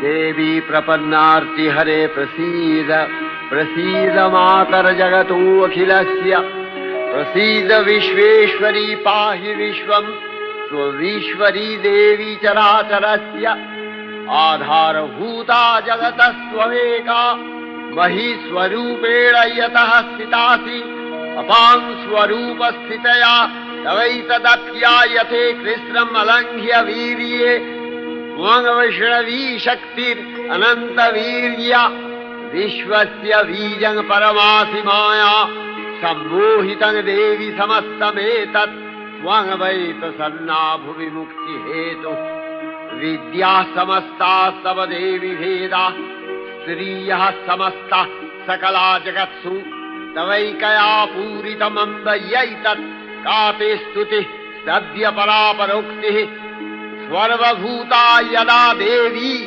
देवी प्रपन्नार्ति हरे प्रसीद प्रसीद मातर जगतोऽखिलस्य प्रसीद विश्वेश्वरी पाहि विश्वम् स्ववीश्वरी देवी चराचरस्य आधारभूता जगतस्त्वमेका महीस्वरूपेण यतः स्थितासि अपां स्वरूपस्थितया तवैतदप्यायते कृष्णम् अलङ्घ्य वीर्ये त्वङ्वैष्णवी शक्तिरनन्तवीर्या विश्वस्य बीजं परमासि माया सम्मोहितं देवि समस्तमेतत् त्वं वै प्रसन्ना भुवि मुक्तिहेतुः विद्याः समस्ताः तव देवि भेदाः स्त्रियः समस्ताः सकला जगत्सु तवैकया पूरितमम्बयैतत् का ते स्तुतिः सद्य परापरोक्तिः सर्वभूता यदा देवी